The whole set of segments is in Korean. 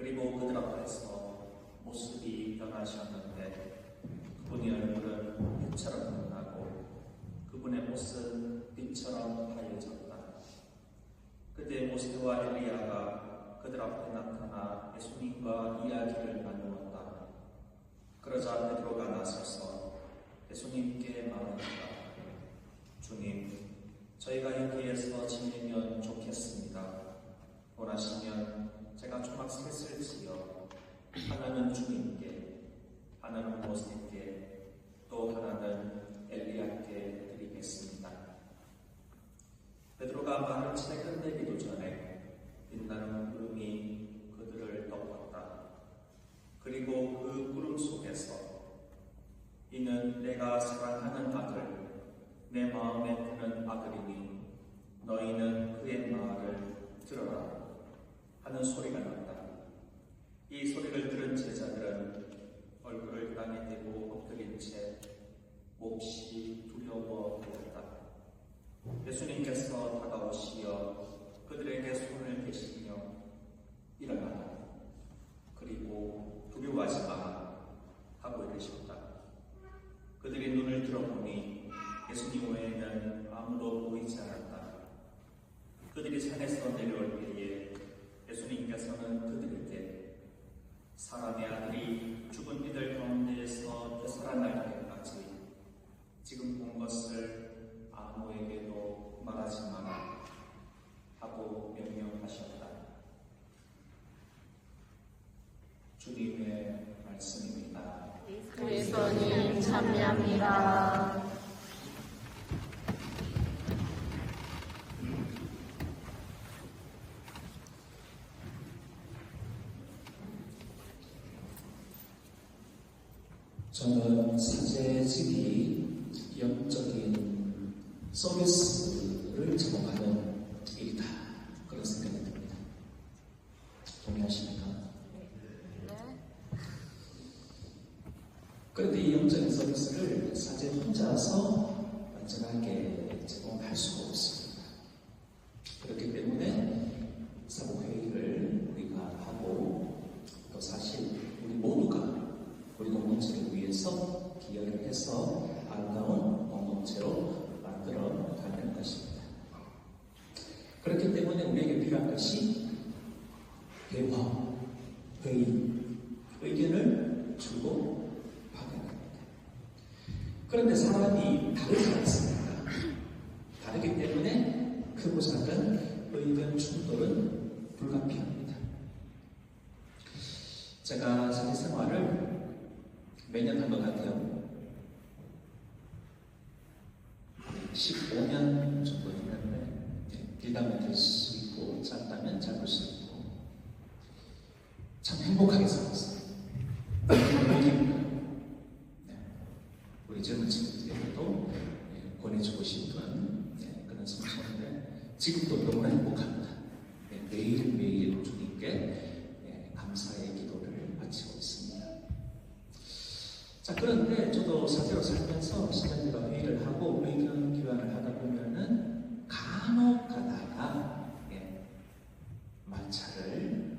그리고 그들 앞에서 모습이 변하셨는데 그분의 얼굴은 빛처럼 빛나고 그분의 옷은 빛처럼 하얘졌다. 그때 모세와 엘리야가 그들 앞에 나타나 예수님과 이야기를 나누었다. 그러자 베드로가 나서서 예수님께 말했다. 주님, 저희가 여기에서 지내면 좋겠습니다. 원하시면 제가 조각 셋을 지어 하나는 주님께, 하나는 모세께, 또 하나는 엘리야께 드리겠습니다. 베드로가 말을 채 끝내기도 전에 빛나는 구름이 그들을 덮었다. 그리고 그 구름 속에서 이는 내가 사랑하는 아들, 내 마음에 드는 아들이니 너희는 그의 말을 들어라 하는 소리가 났다. 이 소리를 들은 제자들은 얼굴을 땅에 대고 엎드린 채 몹시 두려워 보였다. 예수님께서 다가오시어 그들에게 손을 대시며 일어나라. 그리고 두려워하지 마라 하고 이르셨다. 그들이 눈을 들어보니 예수님 외에는 아무도 보이지 않았다. 그들이 산에서 내려올 때에 예수님께서는 그들에게 사람의 아들이 죽은 이들 가운데에서 되살아날 때까지 지금 본 것을 아무에게도 말하지 마라 하고 명령하셨다. 주님의 말씀입니다. 그리스도님 참여합니다. 저는 사제직이 영적인 서비스를 제공하는 일이다. 그런 생각이 듭니다. 동의하십니까? 네. 그런데 이 영적인 서비스를 사제 혼자서 완전하게 제공할 수가 없습니다. 그렇기 때문에 사무회의를 우리가 하고 또 사실 우리 모두가 우리 공동체를 위해서 기여를 해서 아름다운 공동체로 만들어 가는 것입니다. 그렇기 때문에 우리에게 필요한 것이 대화, 회의, 의견을 주고 받아야 합니다. 그런데 사람이 다르지 않습니까? 다르기 때문에 크고 작은 의견 충돌은 불가피합니다. 제가 사회생활을 매년 한 것 같아요. 15년 정도 했는데 길다면 될 수 있고 짧다면 짧을 수 있고 참 행복하게 살았어요. 우리 젊은 친구들에게도 권해주고 싶은 그런 성천인데 지금도 너무나 행복합니다. 매일매일 주님께 감사의 기도를 바치고 있습니다. 자, 그런데 저도 사제로 살면서 신자들과 회의를 하고 의견 교환을 하다 보면은 간혹 가다가 마찰을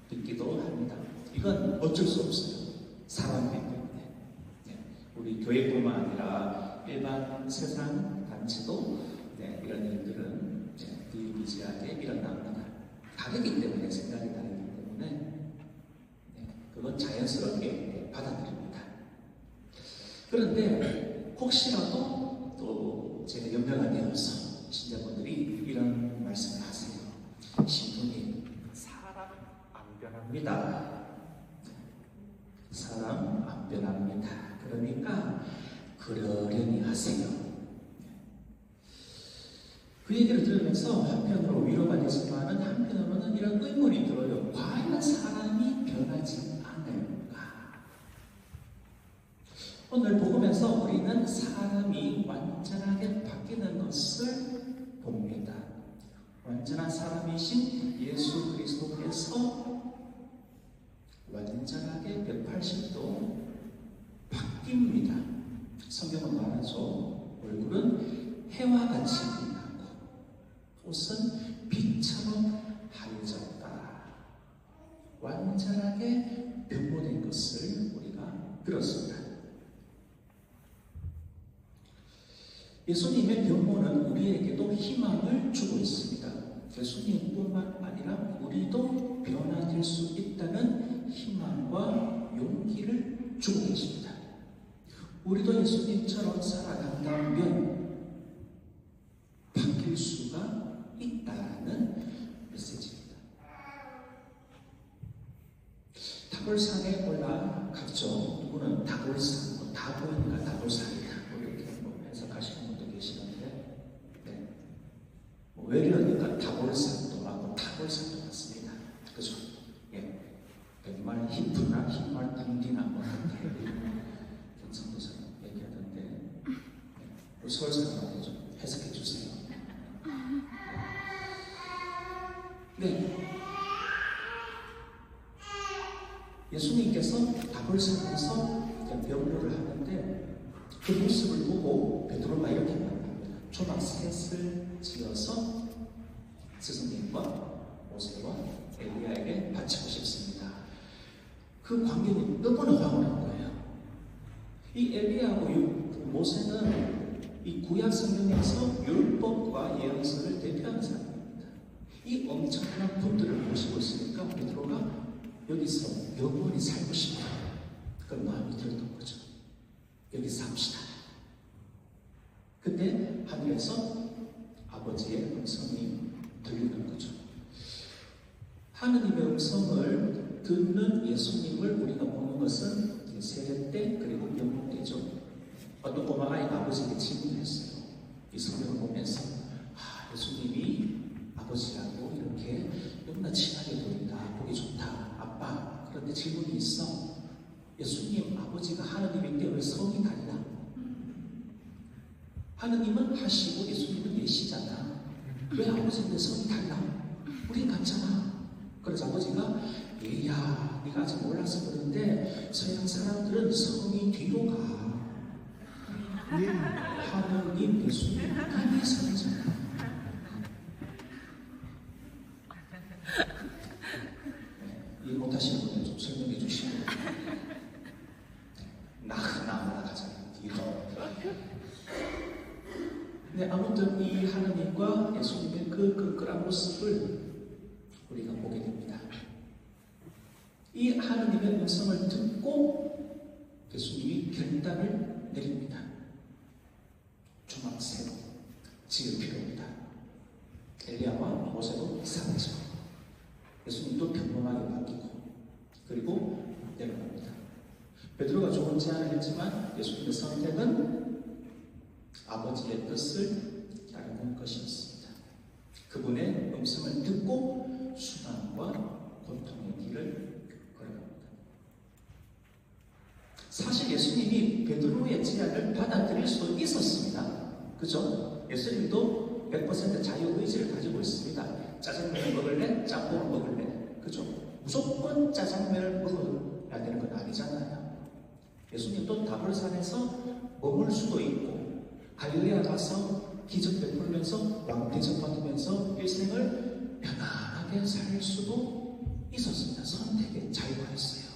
듣기도 합니다. 이건 어쩔 수 없어요. 사람이기 때문에. 우리 교회뿐만 아니라 일반 세상 단체도 이런 일들은 비일비재하게 일어납니다. 다르기 때문에 생각이 다르기 때문에 그건 자연스럽게 받아들입니다. 그런데 혹시라도 또 제가 연배가 되어서 신자분들이 이런 말씀을 하세요. 신부님, 사람 안 변합니다. 사람 안 변합니다. 그러니까 그러려니 하세요. 그 얘기를 들으면서 한편으로 위로가 되지만 한편으로는 이런 의문이 들어요. 과연 사람이 변하지 않을까? 오늘 복음에서 우리는 사람이 완전하게 바뀌는 것을 봅니다. 완전한 사람이신 예수 그리스도께서 완전하게 180도 바뀝니다. 성경은 말하죠. 얼굴은 해와 같이 빛나고 옷은 빛처럼 하얘졌다. 완전 예수님의 병모는 우리에게도 희망을 주고 있습니다. 예수님뿐만 아니라 우리도 변화될 수 있다는 희망과 용기를 주고 계십니다. 우리도 예수님처럼 살아간다면 바뀔 수가 있다는 메시지입니다. 타볼산에 올라갔죠. 누구는 타볼산, 다 보이니까 타볼산이다. 이렇게 해석하시는 분도 계시는데, 네. 왜 이러니까 타볼산도 맞고 타볼산도 맞습니다. 그죠? 예. 백말 히프나 흰말 붕디나 뭐 경상도사람 얘기하던데, 네. 우리 서울 사람한테 좀 해석해 주세요. 네. 예수님께서 타볼산에서 명료를 하는데 그 모습을 보고 베드로가 이렇게 말합니다. 초막 셋을 지어서 스승님과 모세와 엘리야에게 바치고 싶습니다. 그 광경이 너무나 황홀한 거예요. 이 엘리야하고 모세는 이 구약 성경에서 율법과 예언서를 대표하는 사람입니다. 이 엄청난 분들을 모시고 있으니까 베드로가 여기서 영원히 살고 싶다. 그런 마음이 들었던 거죠. 여기 삽시다. 그때 하늘에서 아버지의 음성이 들리는 거죠. 하느님의 음성을 듣는 예수님을 우리가 보는 것은 세례 때 그리고 영혼 때죠. 어떤 꼬마 아이가 아버지에게 질문했어요. 이 성경을 보면서 예수님이 아버지라고 이렇게 너무나 친하게 보인다. 보기 좋다. 아빠. 그런데 질문이 있어. 예수님 아버지가 하느님인데 왜 성이 달라? 하느님은 하시고 예수님은 예시잖아. 왜 아버지인데 성이 달라? 우린 같잖아. 그래서 아버지가 얘야 네가 아직 몰라서 그런데 서양 사람들은 성이 뒤로 가. 하느님 예수님 이미 성이잖아. 이해 못하시는 분들 좀 설명해 주시고 나가잖아요. 뒤로. 근데 아무튼 이 하나님과 예수님의 그 끈끈한 모습을 우리가 보게 됩니다. 이 하나님의 음성을 듣고 예수님이 결단을 내립니다. 초막새로 지을 필요입니다. 엘리야와 모세도 이상하죠. 예수님도 평범하게 바뀌고 그리고 내려갑니다. 베드로가 좋은 제안을 했지만 예수님의 선택은 아버지의 뜻을 따르는 것이었습니다. 그분의 음성을 듣고 수단과 고통의 길을 걸어갑니다. 사실 예수님이 베드로의 제안을 받아들일 수 있었습니다. 그죠? 예수님도 100% 자유의지를 가지고 있습니다. 짜장면을 먹을래? 짬뽕을 먹을래? 그죠? 무조건 짜장면을 먹어야 되는 건 아니잖아요. 예수님도 다볼산에서 머물 수도 있고 갈릴레아 가서 기적 베풀면서 왕 대접받으면서 일생을 편안하게 살 수도 있었습니다. 선택의 자유가 있어요.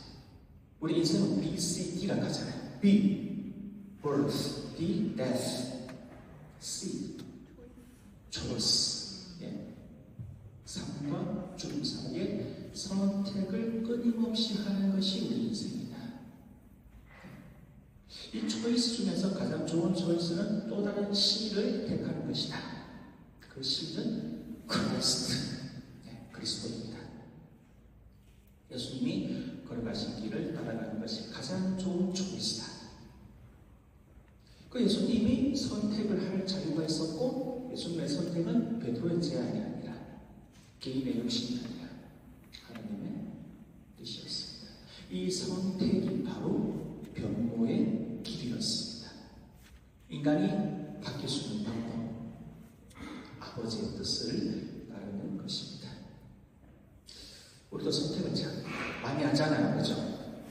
우리 인생은 B, C, D라고 하잖아요. B, birth, D, death, C, choice. 삶과 죽음 사이에 선택을 끊임없이 하는 것이 우리 인생입니다. 이 초이스 중에서 가장 좋은 초이스는 또 다른 C를 택하는 것이다. 그 C는 크리스트, 그리스도입니다. 예수님이 걸어가신 길을 따라가는 것이 가장 좋은 초이스다. 그 예수님이 선택을 할 자유가 있었고 예수님의 선택은 베드로의 제안이 아니라 개인의 욕심이 아니라 하나님의 뜻이었습니다. 이 선택이 바로 변호의 길이었습니다. 인간이 바뀔 수 있는 방법, 아버지의 뜻을 따르는 것입니다. 우리도 선택을 참 많이 하잖아요, 그죠?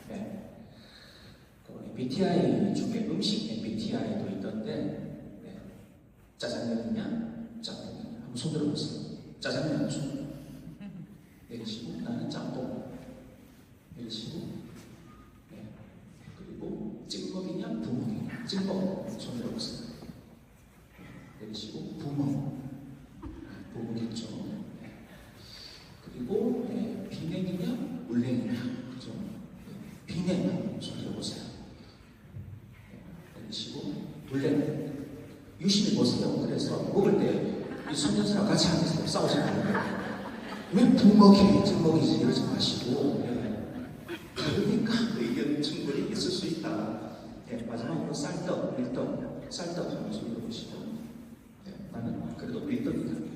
네. 그 MBTI 중에 음식 MBTI도 있던데, 네. 짜장면이냐, 짬뽕이냐, 한번 손 들어보세요. 짜장면 손 내리시고, 나는 짬뽕 내리시고, 네. 그리고 찐먹이냐, 부먹이냐, 찐먹 손 들어보세요. 유심히 보세요. 그래서 먹을 때 이 손녀들하고 같이 앉아서 싸우잖아요. 왜 부먹이 잡먹이지 이러지 마시고. 그러니까 의견 충분히 있을 수 있다. 마지막으로 쌀떡, 밀떡, 쌀떡 한번 좀 읽어보시죠. 나는 그래도 밀떡이다.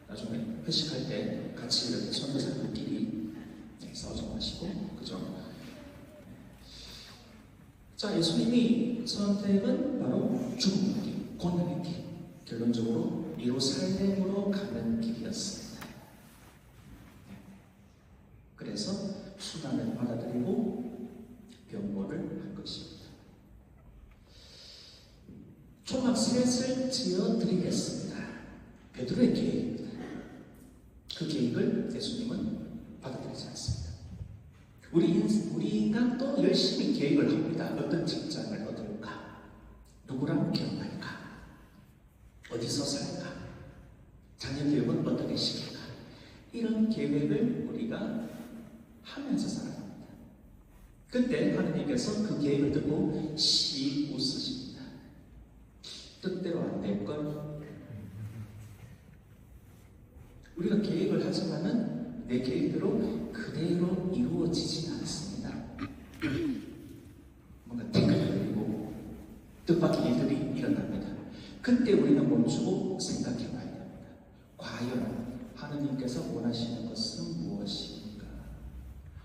나중에 회식할 때 같이 이렇게 선교사들끼리 싸우지 마시고, 그죠? 자, 예수님이 선택은 바로 죽음의 길, 고난의 길, 결론적으로 예루살렘으로 가는 길이었습니다. 그래서 수난을 받아들이고 병고를 한 것입니다. 초막 셋을 지어드리겠습니다. 베드로의 계획입니다. 그 계획을 예수님은 받아들이지 않습니다. 우리 인간도 열심히 계획을 합니다. 어떤 직장을 얻을까? 누구랑 결혼할까? 어디서 살까? 자녀 교육은 어떻게 시킬까? 이런 계획을 우리가 하면서 살아갑니다. 그때 하나님께서 그 계획을 듣고 씩 웃으십니다. 뜻대로 안 될 걸. 우리가 계획을 하지만은 내 계획대로 그대로 이루어지지는 않습니다. 뭔가 태클이 걸리고 뜻밖의 일들이 일어납니다. 그때 우리는 멈추고 생각해 봐야 됩니다. 과연 하나님께서 원하시는 것은 무엇입니까?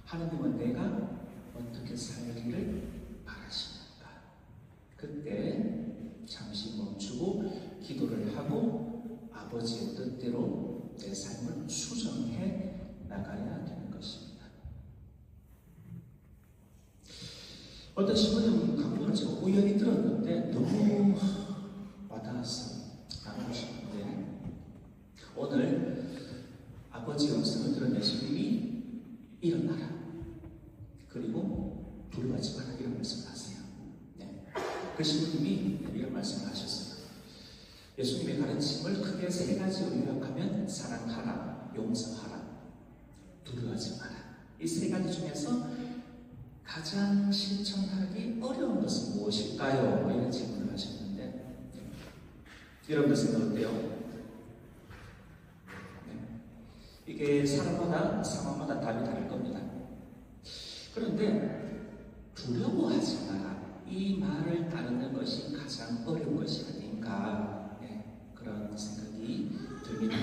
하나님은 내가 어떻게 살기를 바라십니까? 그때 잠시 멈추고 기도를 하고 아버지의 뜻대로 내 삶을 수정해 나가야 되는 것입니다. 어떤 신부님 강론을 제가 우연히 들었는데 너무 와닿아서 나누고 싶은데, 오늘 아버지의 음성을 들은 예수님이 일어나라, 그리고 두려워하지 마라, 이런 말씀을 하세요. 그 신부님이 이런 말씀을 하셨어요. 예수님의 가르침을 크게 세 가지로 요약하면 사랑하라, 용서하라, 두려워하지 마라. 이 세 가지 중에서 가장 실천하기 어려운 것은 무엇일까요? 이런 질문을 하셨는데, 여러분들 생각 어때요? 이게 사람마다 상황마다 답이 다를 겁니다. 그런데 두려워하지 마라, 이 말을 따르는 것이 가장 어려운 것이 아닌가, 그런 생각이 듭니다.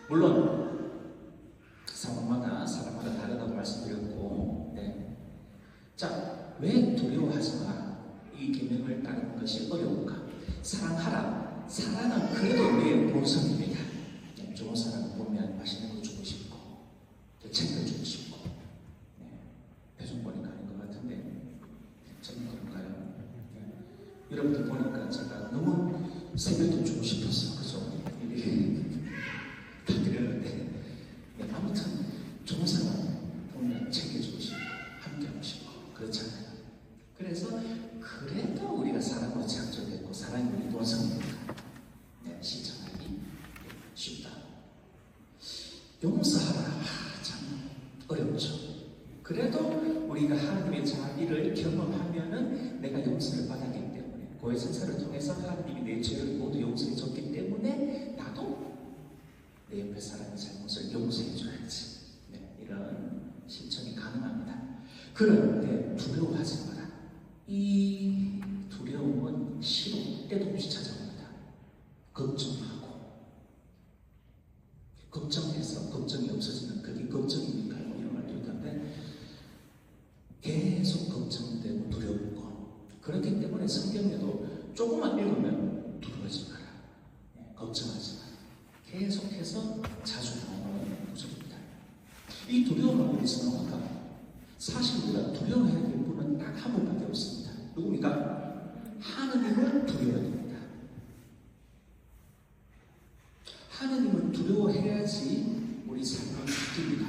물론 상황마다 사람마다 다르다고 말씀드렸고, 자, 왜 두려워하지 마라, 이 계명을 따르는 것이 어려운가? 사랑하라, 사랑은 그래도 우리의 본성입니다. 좋은 사람을 보면 맛있는 거 주고 싶고, 챙겨주고 싶고, 배송 보니까 아닌 것 같은데 저는 그런가요? 여러분들 보니까 제가 너무 세뱃돈 주고 싶었어요. 그죠? 이게 다 드렸는데, 아무튼 좋은 사람 보면 챙겨주고 싶고 함께하고 싶고 그렇잖아요. 그래서 그래도 우리가 사랑으로 창조됐고 사랑이 우리 본성이니까 실천하기 쉽다. 용서하라, 참 어렵죠. 그래도 우리가 하나님의 자비를 경험하면은 내가 용서를 받았기 때문에, 고해성사를 통해서 하나님이 내 죄를 모두 용서해 줬기 때문에 나도 내 옆에 사람의 잘못을 용서해 줘야지. 이런 실천이 가능합니다. 그런데 두려워하지 마라. 이 두려움은 시도 때도 없이 찾아옵니다. 걱정하고, 걱정해서 걱정이 없어지면 그게 걱정입니까? 이런 말도 있던데, 계속 걱정되고 두렵고, 그렇기 때문에 성경에도 조금만 읽으면 두려워하지 마라, 걱정하지 마라, 계속해서 자주 나오는 구절입니다. 이 두려움은 어디서 나올까? 사실 우리가 두려워해야 될 분은 딱 한 분밖에 없습니다. 누굽니까? 하느님을 두려워해야 됩니다. 하느님을 두려워해야지 우리 삶이 바뀝니다.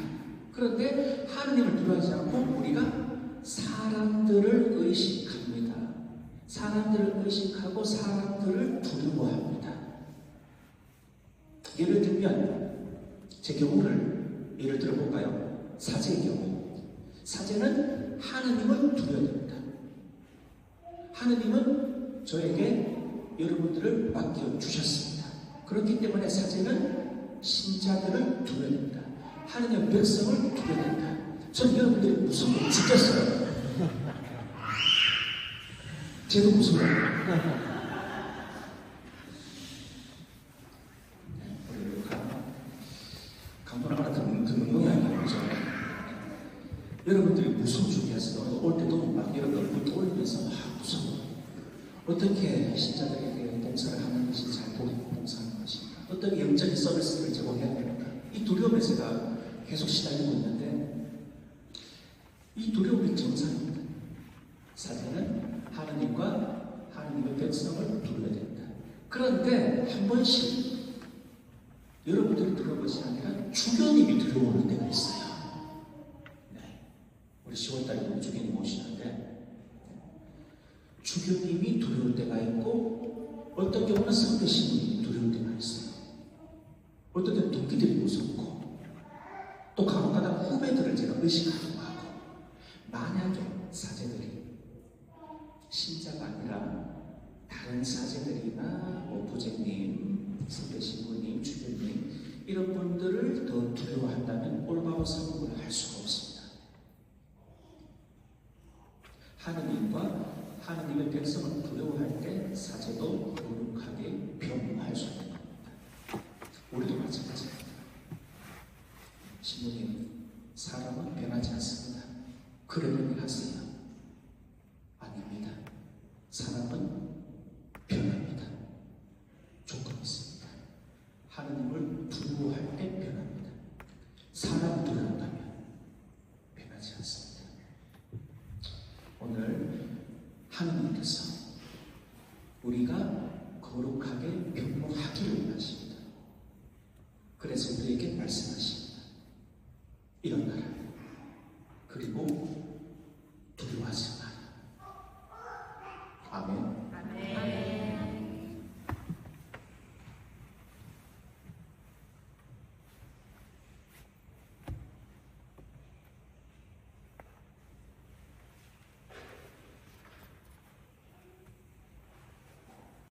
그런데 하느님을 두려워하지 않고 우리가 사람들을 의식합니다. 사람들을 의식하고 사람들을 두려워합니다. 예를 들면 제 경우를 예를 들어볼까요? 사제의 경우, 사제는 하느님을 두려워합니다. 하느님은 저에게 여러분들을 맡겨주셨습니다. 그렇기 때문에 사제는 신자들을 두려야 됩니다. 하나님의 백성을 두려야 됩니다. 전 여러분들이 무서운 걸 지켰어요. 쟤도 무서워요. 우리 강도나 하나 듣는 모양이에요. 그죠? 여러분들이 무서운 중이었어요. 올 때도 막 여러분 떠올리면서 무서워. 어떻게 신자들에게 봉사를 하는 것이 잘 봉사하는 것인가? 어떤 영적인 서비스를 제공해야 됩니까? 이 두려움에 제가 계속 시달리고 있는데 이 두려움이 정상입니다. 사제는 하나님과 하나님의 백성을 두려야 됩니다. 그런데 한 번씩 여러분들이 두려운 것이 아니라 주교님이 두려워하는 때가 있어요. 네. 우리 10월달에 주교님 오시는데 주교님이 두려울 때가 있고 어떤 경우는 선배 신부님이 두려울 때가 있어요. 어떤 때는 동기들이 무섭고 또 간혹가다 후배들을 제가 의식하기도 하고 만약에 사제들이 신자가 아니라 다른 사제들이나 뭐 부제님, 선배 신부님, 주교님 이런 분들을 더 두려워한다면 올바로 사고를 할 수가 없습니다. 하느님과 하느님의 백성을 두려워할 때 사제도 거룩하게 변화할 수 있는 겁니다. 우리도 마찬가지입니다. 신부님, 사람은 변하지 않습니다. 그러려니 하세요. 아닙니다. 사람은 변합니다. 조건이 있습니다. 하느님을 두려워할 때 변합니다. 사람을 두려워한다면 변하지 않습니다. 오늘 하느님께서 우리가 거룩하게 변모하기를 원하십니다. 그래서 우리에게 말씀하십니다. 일어나라.